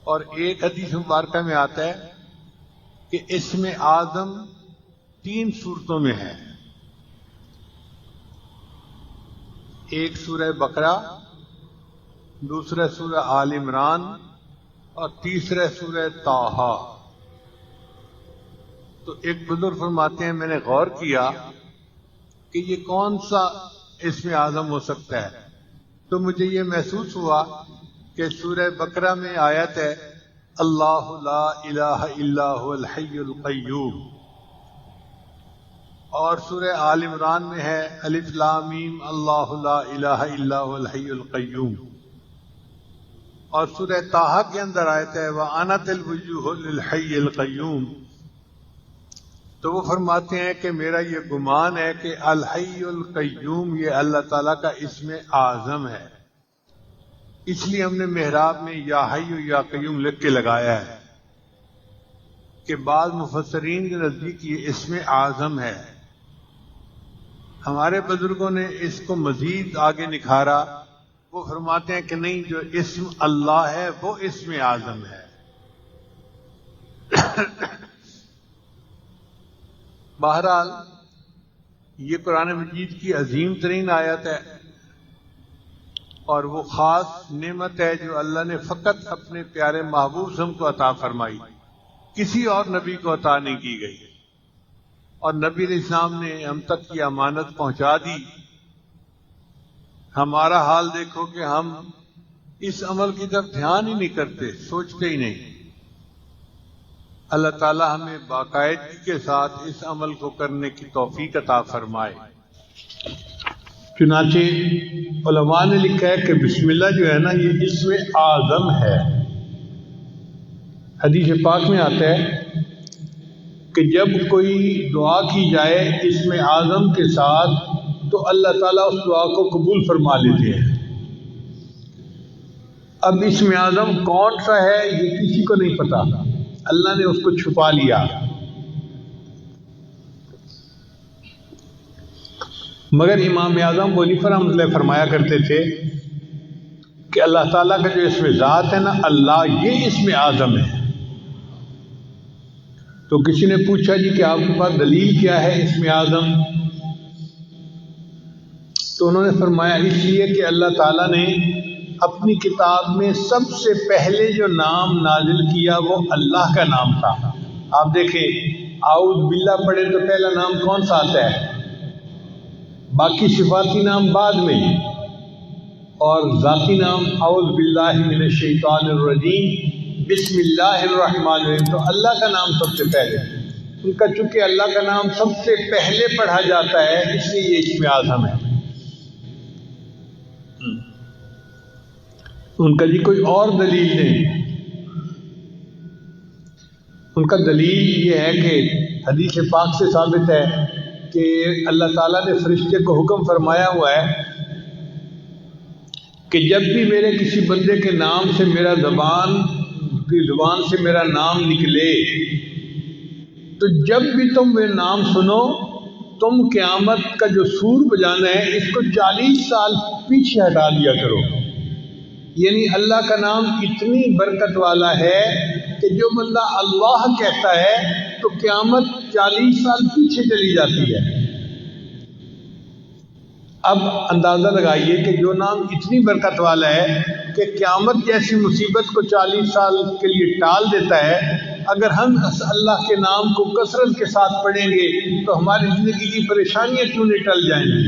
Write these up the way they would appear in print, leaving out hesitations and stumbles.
اور ایک حدیث مبارکہ میں آتا ہے کہ اسم اعظم 3 صورتوں میں ہے، ایک سورہ بقرہ، دوسرا سورہ آل عمران اور تیسرا سورہ طٰہٰ۔ تو ایک بزرگ فرماتے ہیں میں نے غور کیا کہ یہ کون سا اسم اعظم ہو سکتا ہے، تو مجھے یہ محسوس ہوا کہ سورہ بقرہ میں آیت ہے اللہ لا الہ الا هو الحی القیوم، اور سورہ آل عمران میں ہے الف لام میم اللہ لا الہ الا هو الحی القیوم، اور سورہ طٰہٰ کے اندر آیت ہے وَأَنَتِ الْوُجُوهُ لِلْحَيِّ الْقَيُّومِ۔ تو وہ فرماتے ہیں کہ میرا یہ گمان ہے کہ الحی القیوم یہ اللہ تعالیٰ کا اسم اعظم ہے، اس لیے ہم نے محراب میں یا حی یا قیوم لکھ کے لگایا ہے کہ بعض مفسرین کے نزدیک یہ اسم اعظم ہے۔ ہمارے بزرگوں نے اس کو مزید آگے نکھارا، وہ فرماتے ہیں کہ نہیں، جو اسم اللہ ہے وہ اسم اعظم ہے۔ بہرحال یہ قرآن مجید کی عظیم ترین آیت ہے، اور وہ خاص نعمت ہے جو اللہ نے فقط اپنے پیارے محبوب سے ہم کو عطا فرمائی، کسی اور نبی کو عطا نہیں کی گئی، اور نبی علیہ السلام نے ہم تک یہ امانت پہنچا دی۔ ہمارا حال دیکھو کہ ہم اس عمل کی طرف دھیان ہی نہیں کرتے، سوچتے ہی نہیں۔ اللہ تعالی ہمیں باقاعدگی کے ساتھ اس عمل کو کرنے کی توفیق عطا فرمائے۔ چنانچہ علماء نے لکھا ہے کہ بسم اللہ جو ہے نا یہ اسم اعظم ہے۔ حدیث پاک میں آتا ہے کہ جب کوئی دعا کی جائے اسم اعظم کے ساتھ تو اللہ تعالیٰ اس دعا کو قبول فرما لیتے ہیں۔ اب اسم اعظم کون سا ہے یہ کسی کو نہیں پتا، اللہ نے اس کو چھپا لیا۔ مگر امام اعظم ابو حنیفہ رحمۃ اللہ فرمایا کرتے تھے کہ اللہ تعالیٰ کا جو اسم ذات ہے نا اللہ، یہ اسم اعظم ہے۔ تو کسی نے پوچھا جی کہ آپ کے پاس دلیل کیا ہے اسم اعظم؟ تو انہوں نے فرمایا اس لیے کہ اللہ تعالیٰ نے اپنی کتاب میں سب سے پہلے جو نام نازل کیا وہ اللہ کا نام تھا۔ آپ دیکھیں اعوذ باللہ پڑھے تو پہلا نام کون سا آتا ہے؟ باقی صفاتی نام بعد میں، اور ذاتی نام اعوذ باللہ من الشیطان الرجیم بسم اللہ الرحمن الرحیم، تو اللہ کا نام سب سے پہلے۔ ان کا چونکہ اللہ کا نام سب سے پہلے پڑھا جاتا ہے اس لیے یہ اسم اعظم ہے۔ ان کا جی کوئی اور دلیل نہیں، ان کا دلیل یہ ہے کہ حدیث پاک سے ثابت ہے کہ اللہ تعالیٰ نے فرشتے کو حکم فرمایا ہوا ہے کہ جب بھی میرے کسی بندے کے نام سے میرا زبان سے میرا نام نکلے تو جب بھی تم میرا نام سنو تم قیامت کا جو سور بجانا ہے اس کو 40 سال پیچھے ہٹا دیا کرو۔ یعنی اللہ کا نام اتنی برکت والا ہے کہ جو بندہ اللہ کہتا ہے تو قیامت 40 سال پیچھے چلی جاتی ہے۔ اب اندازہ لگائیے کہ جو نام اتنی برکت والا ہے کہ قیامت جیسی مصیبت کو 40 سال کے لیے ٹال دیتا ہے، اگر ہم اللہ کے نام کو کثرت کے ساتھ پڑھیں گے تو ہماری زندگی کی پریشانیاں کیوں نہیں ٹل جائیں گی؟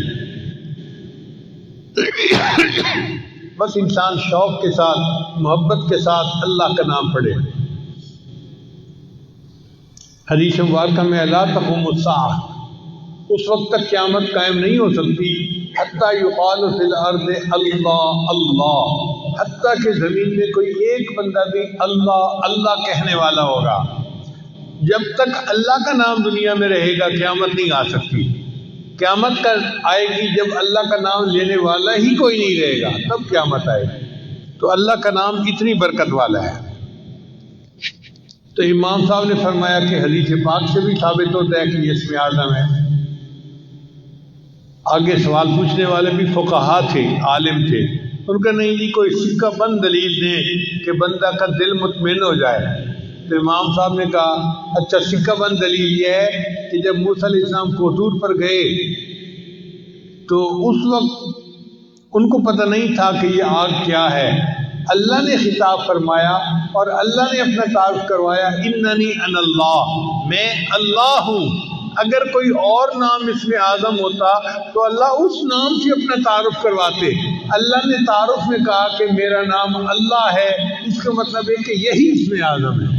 بس انسان شوق کے ساتھ محبت کے ساتھ اللہ کا نام پڑھے۔ حدیث مبارکہ میں لا تقوم الساعہ، اس وقت تک قیامت قائم نہیں ہو سکتی حتیٰ یقال فی الارض اللہ اللہ، حتیٰ کہ زمین میں کوئی ایک بندہ بھی اللہ اللہ کہنے والا ہوگا۔ جب تک اللہ کا نام دنیا میں رہے گا قیامت نہیں آ سکتی۔ قیامت کا آئے گی جب اللہ کا نام لینے والا ہی کوئی نہیں رہے گا، تب قیامت آئے گی۔ تو اللہ کا نام اتنی برکت والا ہے۔ تو امام صاحب نے فرمایا کہ حدیث پاک سے بھی ثابت ہوتا ہے کہ یہ اسم اعظم ہے۔ آگے سوال پوچھنے والے بھی فقہا تھے، عالم تھے، ان کا نہیں جی کوئی سکہ بند دلیل دیں کہ بندہ کا دل مطمئن ہو جائے. تو امام صاحب نے کہا اچھا سکہ بند دلیل یہ ہے کہ جب موسیٰ علیہ السلام کوہتور پر گئے تو اس وقت ان کو پتہ نہیں تھا کہ یہ آگ کیا ہے. اللہ نے خطاب فرمایا اور اللہ نے اپنا تعارف کروایا اننی انا اللہ، میں اللہ ہوں. اگر کوئی اور نام اس میں اعظم ہوتا تو اللہ اس نام سے اپنا تعارف کرواتے. اللہ نے تعارف میں کہا کہ میرا نام اللہ ہے، اس کا مطلب ہے کہ یہی اس میں اعظم ہے.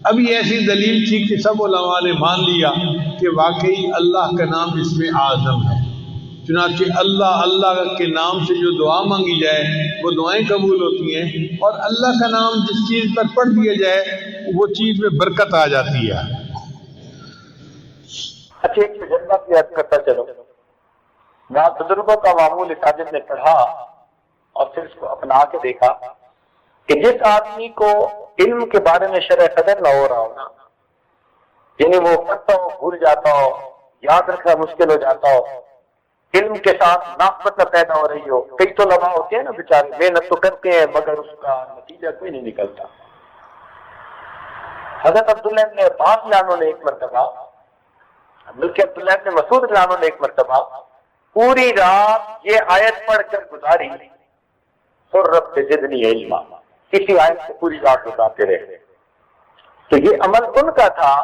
ابھی ایسی دلیل تھی کہ سب علماء نے مان لیا کہ واقعی اللہ کا نام اس میں اعظم ہے. چنانچہ اللہ کے نام سے جو دعا مانگی جائے وہ دعائیں قبول ہوتی ہیں، اور اللہ کا نام جس چیز پر پڑھ دیا جائے وہ چیز میں برکت آ جاتی ہے. اچھا ایک تجربہ کی یاد کرتا چلو. وہاں بزرگوں کا معمول ساجد نے پڑھا اور پھر اس کو اپنا کے دیکھا کہ جس آدمی کو علم کے بارے میں شرح قدر نہ ہو رہا ہو نا، یعنی وہ پڑھتا ہو بھول جاتا ہو، یاد رکھنا مشکل ہو جاتا ہو، علم کے ساتھ نافرت نہ پیدا ہو رہی ہو. کئی تو لمحہ ہوتے ہیں نا بیچارے محنت تو کرتے ہیں مگر اس کا نتیجہ کوئی نہیں نکلتا. حضرت عبداللہ ابن عباس لانوں نے ایک مرتبہ، بلکہ عبداللہ ابن مسعود لانوں نے ایک مرتبہ پوری رات یہ آیت پڑھ کر گزاری، اور رب زدنی علما، اسی آیت سے پوری رات گزارتے رہے. تو یہ عمل ان کا تھا،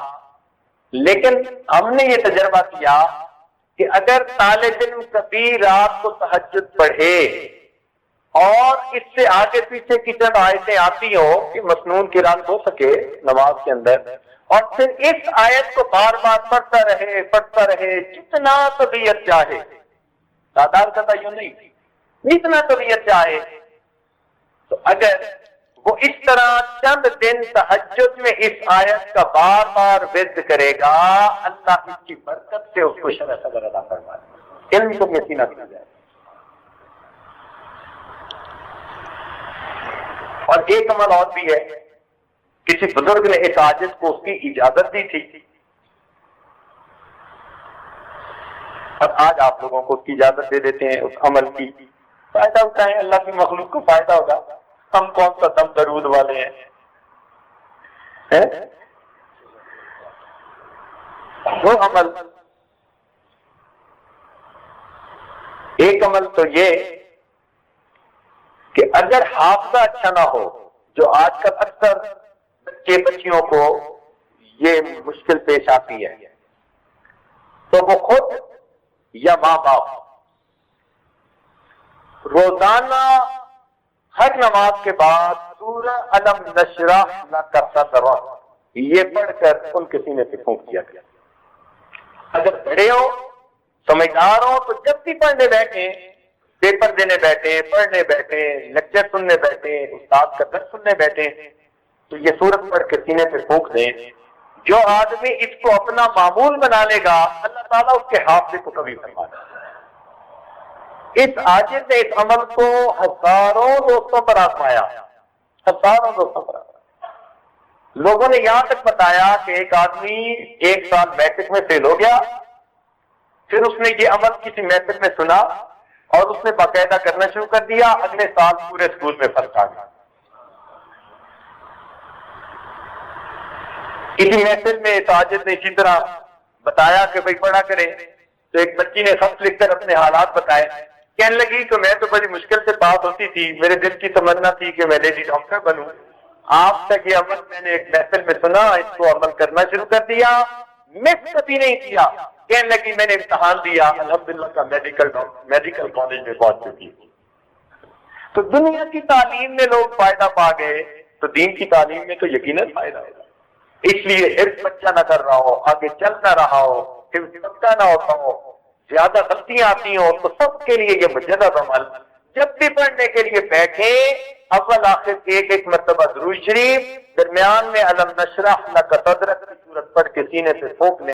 لیکن ہم نے یہ تجربہ کیا کہ اگر طالب علم کبھی رات کو تہجد پڑھے اور اس سے آگے پیچھے کی چند آیتیں آتی ہوں کہ مسنون قرات ہو سکے نماز کے اندر، اور پھر اس آیت کو بار بار پڑھتا رہے جتنا طبیعت چاہے، تعداد کا تعین نہیں، جتنا طبیعت چاہے، تو اگر وہ اس طرح چند دن تہجد میں اس آیت کا بار بار ورد کرے گا، اللہ اس کی برکت سے اس کو شرح صدر عطا فرمائے گا. علم کو یقین کیا جائے. اور ایک عمل اور بھی ہے، کسی بزرگ نے اس عاجز کو اس کی اجازت دی تھی، اور آج آپ لوگوں کو اس کی اجازت دے دیتے ہیں اس عمل کی. فائدہ اٹھائیں، اللہ کی مخلوق کو فائدہ ہوگا. ہم کون سا دم درود والے ہیں؟ وہ عمل، ایک عمل تو یہ کہ اگر حافظہ اچھا نہ ہو، جو آج کل اکثر بچے بچیوں کو یہ مشکل پیش آتی ہے، تو وہ خود یا ماں باپ روزانہ ہر نماز کے بعد سورہ الم نشرح لک صدرک یہ پڑھ کر ان کے سینے پہ پھونک دیا گیا. اگر بڑے ہو سمجھدار ہو تو جب بھی پڑھنے بیٹھے، پیپر دینے بیٹھے، پڑھنے بیٹھے، لیکچر سننے بیٹھے، استاد کا درس سننے بیٹھے، تو یہ سورت پڑھ کے سینے پہ پھونک دیں. جو آدمی اس کو اپنا معمول بنا لے گا، اللہ تعالیٰ اس کے حافظے کو کبھی فرما دے. اس عاجز نے اس عمل کو ہزاروں دوستوں پر آزمایا، ہزاروں دوستوں پر آزمایا. لوگوں نے یہاں تک بتایا کہ ایک آدمی 1 سال میٹرک میں فیل ہو گیا، پھر اس نے یہ عمل کسی محفل میں سنا اور اس نے باقاعدہ کرنا شروع کر دیا. اگلے سال پورے اسکول میں فرسٹ آ گیا. اسی محفل میں عاجز نے اسی طرح بتایا کہ بھائی پڑھا کریں، تو ایک بچی نے خط لکھ کر اپنے حالات بتائے. کہنے لگی کہ میں تو بڑی مشکل سے پاس ہوتی تھی، میرے دل کی تمنا تھی کہ میں لیڈی ڈاکٹر بنوں. آپ تک یہ عمل میں نے ایک محفل میں سنا، اس کو عمل کرنا شروع کر دیا، مس کبھی نہیں کیا. کہنے لگی میں نے امتحان دیا، الحمدللہ کا میڈیکل کالج میں پہنچ چکی. تو دنیا کی تعلیم میں لوگ فائدہ پا گئے، تو دین کی تعلیم میں تو یقیناً فائدہ ہوگا. اس لیے حفظ بچہ نہ کر رہا ہو، آگے چل نہ رہا ہو، حفظ پکا نہ ہوتا ہو، زیادہ غلطیاں آتی ہوں، تو سب کے لیے یہ مجدد عمل، جب بھی پڑھنے کے لیے بیٹھیں اول آخر ایک مرتبہ درود شریف، درمیان میں الم نشرح لک صدرک کی سورت پڑھ کے سینے سے پھونک لیں.